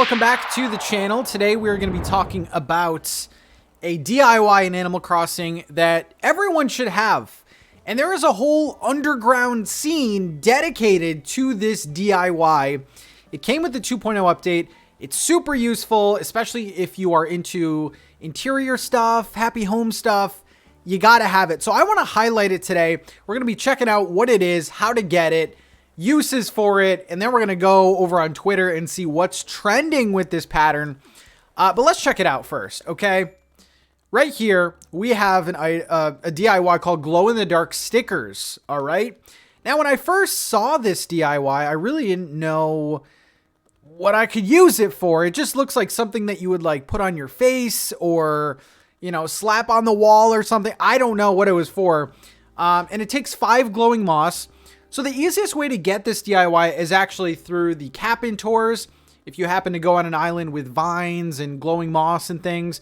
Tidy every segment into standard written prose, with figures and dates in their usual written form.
welcome back to the channel. Today we're going to be talking about a DIY in Animal Crossing that everyone should have. And there is a whole underground scene dedicated to this DIY. It came with the 2.0 update. It's super useful, especially if you are into interior stuff, happy home stuff. You gotta have it. So I want to highlight it today. We're going to be checking out what it is, how to get it, uses for it, and then we're going to go over on Twitter and see what's trending with this pattern. But let's check it out first, okay? Right here, we have a DIY called glow-in-the-dark stickers, all right? Now, when I first saw this DIY, I really didn't know what I could use it for. It just looks like something that you would like put on your face or, you know, slap on the wall or something. I don't know what it was for. And it takes 5 glowing moss. So the easiest way to get this DIY is actually through the cap-in tours. If you happen to go on an island with vines and glowing moss and things,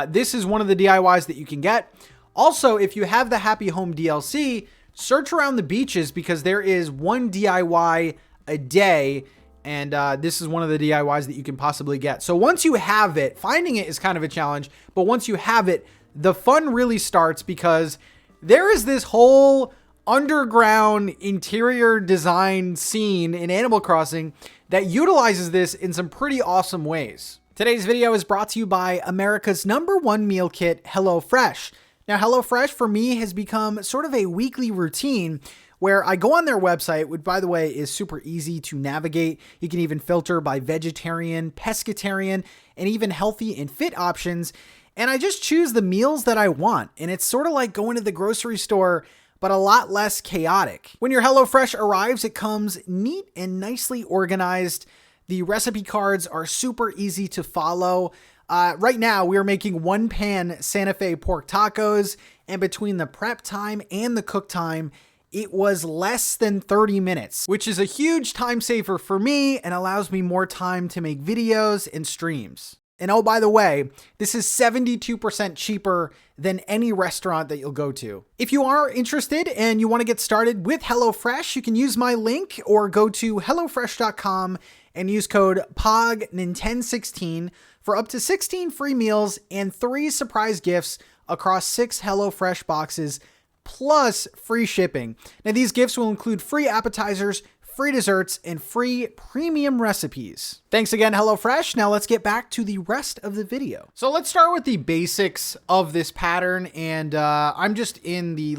this is one of the DIYs that you can get. Also, if you have the Happy Home DLC, search around the beaches because there is 1 DIY a day, and this is one of the DIYs that you can possibly get. So once you have it, finding it is kind of a challenge, but once you have it, the fun really starts because there is this whole underground interior design scene in Animal Crossing that utilizes this in some pretty awesome ways. Today's video is brought to you by America's #1 meal kit, HelloFresh. Now, HelloFresh for me has become sort of a weekly routine where I go on their website, which by the way is super easy to navigate. You can even filter by vegetarian, pescatarian, and even healthy and fit options. And I just choose the meals that I want. And it's sort of like going to the grocery store, but a lot less chaotic. When your HelloFresh arrives, it comes neat and nicely organized. The recipe cards are super easy to follow. Right now, we are making 1-pan Santa Fe pork tacos, and between the prep time and the cook time, it was less than 30 minutes, which is a huge time saver for me and allows me more time to make videos and streams. And oh, by the way, this is 72% cheaper than any restaurant that you'll go to. If you are interested and you want to get started with HelloFresh, you can use my link or go to HelloFresh.com and use code POGNinten16 for up to 16 free meals and 3 surprise gifts across 6 HelloFresh boxes, plus free shipping. Now, these gifts will include free appetizers, free desserts, and free premium recipes. Thanks again, HelloFresh. Now let's get back to the rest of the video. So let's start with the basics of this pattern. And I'm just in the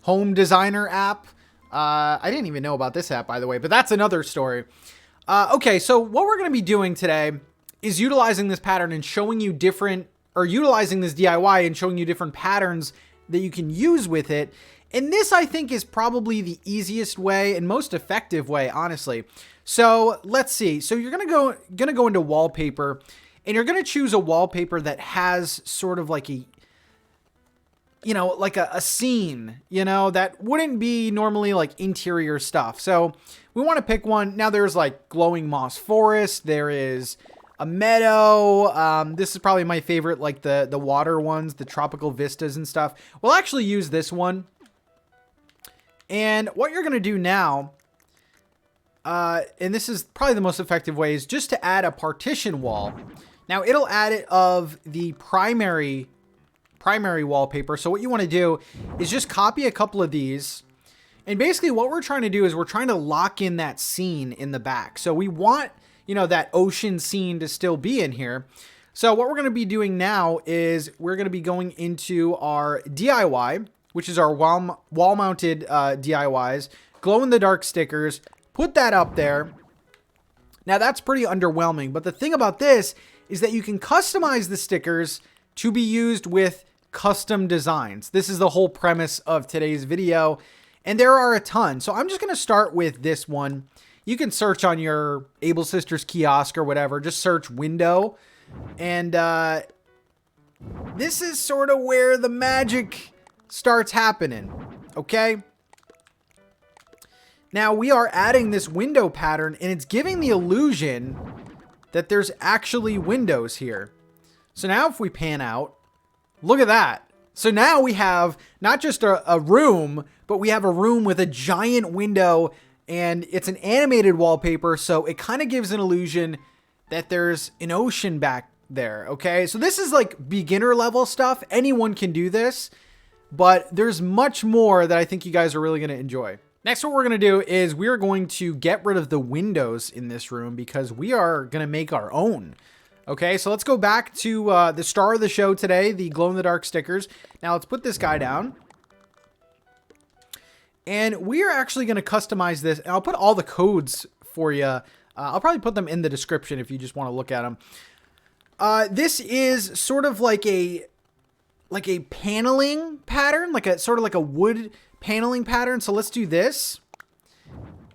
home designer app. I didn't even know about this app, by the way, but that's another story. Okay, so what we're going to be doing today is utilizing this pattern and showing you utilizing this DIY and showing you different patterns that you can use with it. And this, I think, is probably the easiest way and most effective way, honestly. So let's see. So you're gonna go into wallpaper, and you're gonna choose a wallpaper that has sort of like a, you know, like a scene, you know, that wouldn't be normally like interior stuff. So we want to pick one. Now there's like glowing moss forest. There is a meadow. This is probably my favorite, like the water ones, the tropical vistas and stuff. We'll actually use this one. And what you're going to do now, and this is probably the most effective way, is just to add a partition wall. Now it'll add it of the primary wallpaper. So what you want to do is just copy a couple of these. And basically what we're trying to do is we're trying to lock in that scene in the back. So we want, you know, that ocean scene to still be in here. So what we're going to be doing now is we're going to be going into our DIY, which is our wall-mounted DIYs, glow-in-the-dark stickers, put that up there. Now, that's pretty underwhelming, but the thing about this is that you can customize the stickers to be used with custom designs. This is the whole premise of today's video, and there are a ton. So I'm just going to start with this one. You can search on your Able Sisters kiosk or whatever. Just search window, and this is sort of where the magic starts happening, okay? Now we are adding this window pattern, and it's giving the illusion that there's actually windows here. So now if we pan out, look at that. So now we have not just a room, but we have a room with a giant window, and it's an animated wallpaper, so it kind of gives an illusion that there's an ocean back there, okay? So this is like beginner level stuff. Anyone can do this, but there's much more that I think you guys are really going to enjoy. Next, what we're going to do is we're going to get rid of the windows in this room because we are going to make our own. Okay, so let's go back to the star of the show today, the glow-in-the-dark stickers. Now, let's put this guy down. And we are actually going to customize this. And I'll put all the codes for you. I'll probably put them in the description if you just want to look at them. This is sort of like a paneling pattern, like a wood paneling pattern. So let's do this.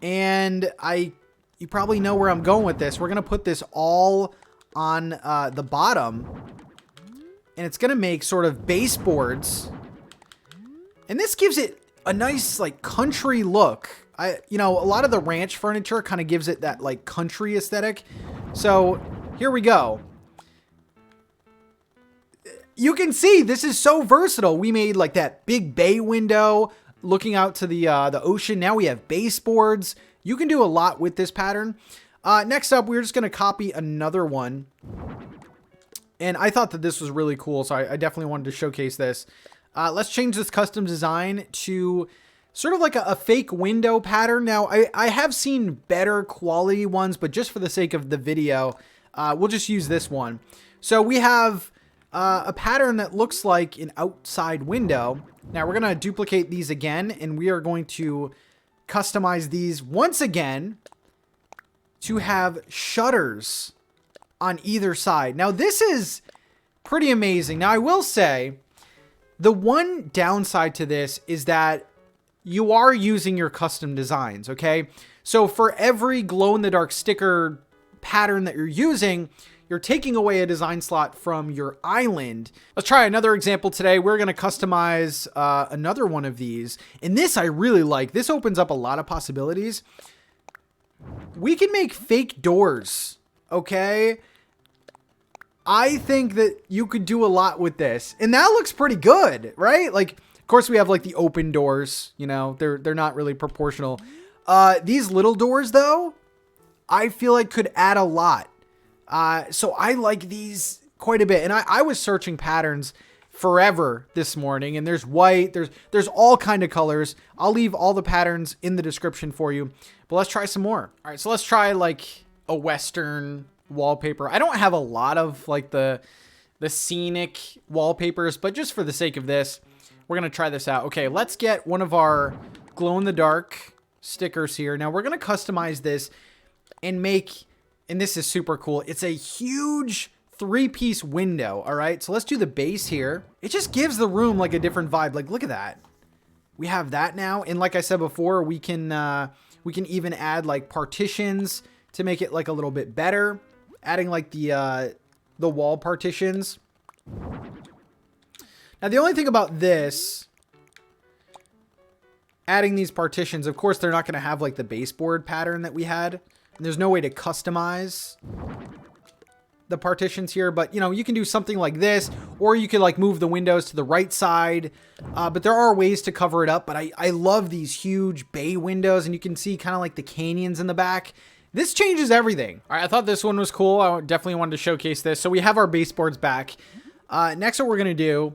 And you probably know where I'm going with this. We're going to put this all on the bottom, and it's going to make sort of baseboards. And this gives it a nice like country look. A lot of the ranch furniture kind of gives it that like country aesthetic. So here we go. You can see this is so versatile. We made like that big bay window looking out to the ocean. Now we have baseboards. You can do a lot with this pattern. Next up, we're just going to copy another one. And I thought that this was really cool, so I definitely wanted to showcase this. Let's change this custom design to sort of like a fake window pattern. Now, I have seen better quality ones, but just for the sake of the video, we'll just use this one. So we have a pattern that looks like an outside window. Now, we're going to duplicate these again, and we are going to customize these once again to have shutters on either side. Now, this is pretty amazing. Now, I will say the one downside to this is that you are using your custom designs, okay? So for every glow-in-the-dark sticker pattern that you're using, you're taking away a design slot from your island. Let's try another example today. We're going to customize another one of these. And this I really like. This opens up a lot of possibilities. We can make fake doors, okay? I think that you could do a lot with this. And that looks pretty good, right? Like, of course, we have like the open doors, they're not really proportional. These little doors, though, I feel like could add a lot. So I like these quite a bit. And I was searching patterns forever this morning, and there's white, there's all kind of colors. I'll leave all the patterns in the description for you, but let's try some more. All right, so let's try like a Western wallpaper. I don't have a lot of like the scenic wallpapers, but just for the sake of this, we're going to try this out. Okay, let's get one of our glow-in-the-dark stickers here. Now we're going to customize this and and this is super cool. It's a huge 3-piece window. All right, so let's do the base here. It just gives the room like a different vibe. Like, look at that. We have that now. And like I said before, we can even add like partitions to make it like a little bit better. Adding like the wall partitions. Now, the only thing about this, adding these partitions, of course, they're not going to have like the baseboard pattern that we had. And there's no way to customize the partitions here, but you can do something like this, or you could like move the windows to the right side. But there are ways to cover it up. But I love these huge bay windows, and you can see kind of like the canyons in the back. This changes everything. All right, I thought this one was cool. I definitely wanted to showcase this. So we have our baseboards back. Next, what we're going to do,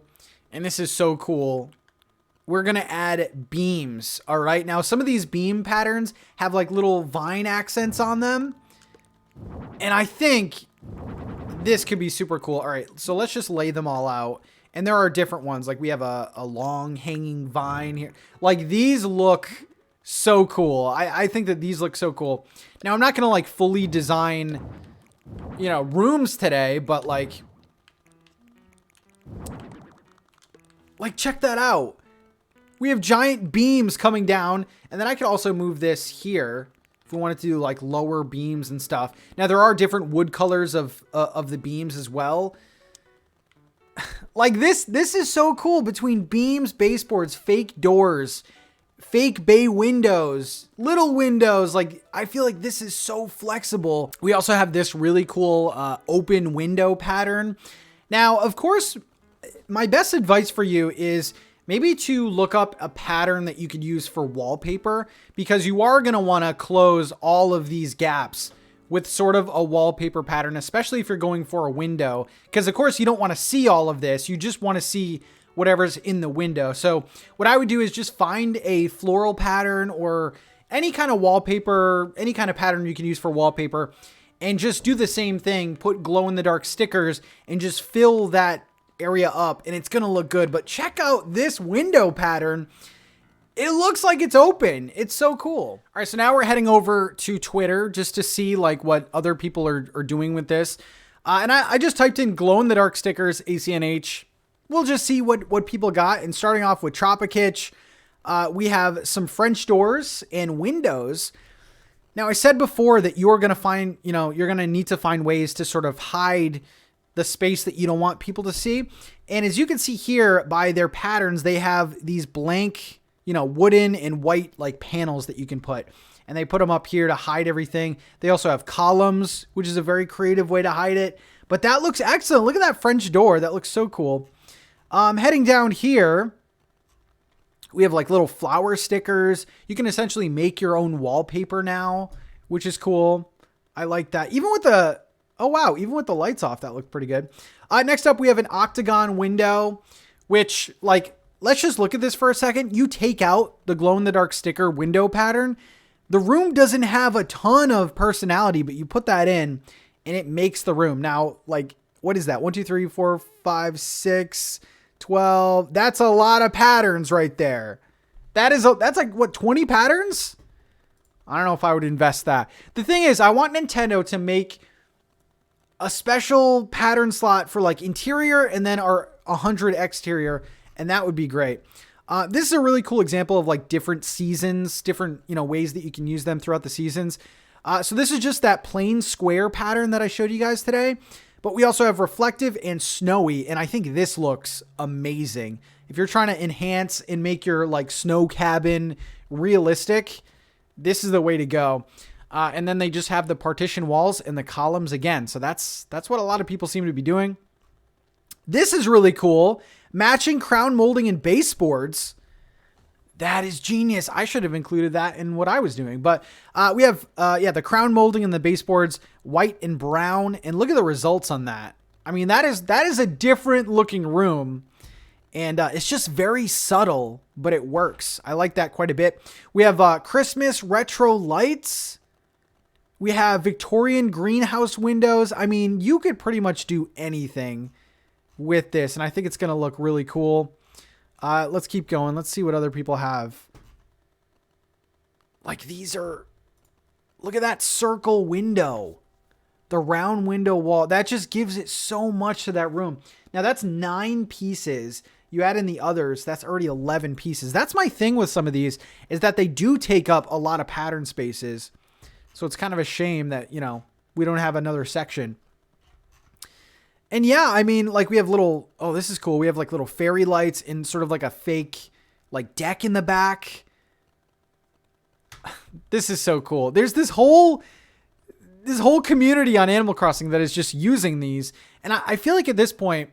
and this is so cool, we're going to add beams. All right, now some of these beam patterns have like little vine accents on them. And I think this could be super cool. All right, so let's just lay them all out. And there are different ones. Like we have a long hanging vine here. Like these look so cool. I think that these look so cool. Now I'm not going to like fully design, rooms today, but like check that out. We have giant beams coming down, and then I could also move this here if we wanted to do like lower beams and stuff. Now there are different wood colors of the beams as well. Like this is so cool, between beams, baseboards, fake doors, fake bay windows, little windows. Like I feel like this is so flexible. We also have this really cool open window pattern. Now, of course, my best advice for you is maybe to look up a pattern that you could use for wallpaper, because you are going to want to close all of these gaps with sort of a wallpaper pattern, especially if you're going for a window, because of course you don't want to see all of this. You just want to see whatever's in the window. So what I would do is just find a floral pattern or any kind of wallpaper, any kind of pattern you can use for wallpaper, and just do the same thing. Put glow in the dark stickers and just fill that area up, and it's going to look good. But check out this window pattern. It looks like it's open. It's so cool. All right, so now we're heading over to Twitter just to see like what other people are doing with this. And I just typed in glow in the dark stickers, ACNH. We'll just see what people got. And starting off with Tpke, we have some French doors and windows. Now, I said before that you're going to find, you're going to need to find ways to sort of hide the space that you don't want people to see. And as you can see here by their patterns, they have these blank, wooden and white like panels that you can put, and they put them up here to hide everything. They also have columns, which is a very creative way to hide it, but that looks excellent. Look at that French door. That looks so cool. Heading down here, we have like little flower stickers. You can essentially make your own wallpaper now, which is cool. I like that. Even with the, oh wow, even with the lights off, that looked pretty good. Next up, we have an octagon window, which like, let's just look at this for a second. You take out the glow in the dark sticker window pattern. The room doesn't have a ton of personality, but you put that in and it makes the room. Now, like, what is that? 1, 2, 3, 4, 5, 6, 12. That's a lot of patterns right there. That's like what, 20 patterns? I don't know if I would invest that. The thing is, I want Nintendo to make a special pattern slot for like interior and then our 100 exterior. And that would be great. This is a really cool example of like different seasons, different, ways that you can use them throughout the seasons. So this is just that plain square pattern that I showed you guys today, but we also have reflective and snowy. And I think this looks amazing. If you're trying to enhance and make your like snow cabin realistic, this is the way to go. And then they just have the partition walls and the columns again. So that's what a lot of people seem to be doing. This is really cool. Matching crown molding and baseboards. That is genius. I should have included that in what I was doing. But we have, the crown molding and the baseboards, white and brown. And look at the results on that. I mean, that is a different looking room. And it's just very subtle, but it works. I like that quite a bit. We have Christmas retro lights. We have Victorian greenhouse windows. I mean, you could pretty much do anything with this, and I think it's going to look really cool. Let's keep going. Let's see what other people have. Like these are, look at that circle window, the round window wall. That just gives it so much to that room. Now that's 9 pieces. You add in the others, that's already 11 pieces. That's my thing with some of these, is that they do take up a lot of pattern spaces. So it's kind of a shame that, we don't have another section. And yeah, I mean, like we have little, oh, this is cool. We have like little fairy lights and sort of like a fake like deck in the back. This is so cool. There's this whole community on Animal Crossing that is just using these. And I feel like at this point,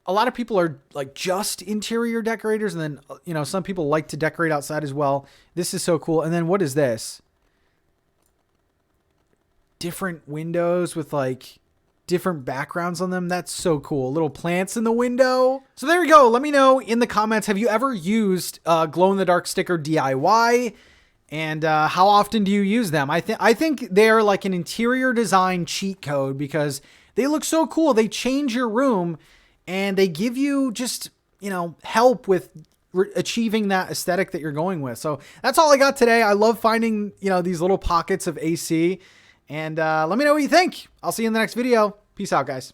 a lot of people are like just interior decorators. And then, some people like to decorate outside as well. This is so cool. And then what is this? Different windows with like different backgrounds on them. That's so cool. Little plants in the window. So there we go. Let me know in the comments, have you ever used glow in the dark sticker DIY? And how often do you use them? I think they're like an interior design cheat code because they look so cool. They change your room and they give you just, help with achieving that aesthetic that you're going with. So that's all I got today. I love finding, these little pockets of AC. And let me know what you think. I'll see you in the next video. Peace out, guys.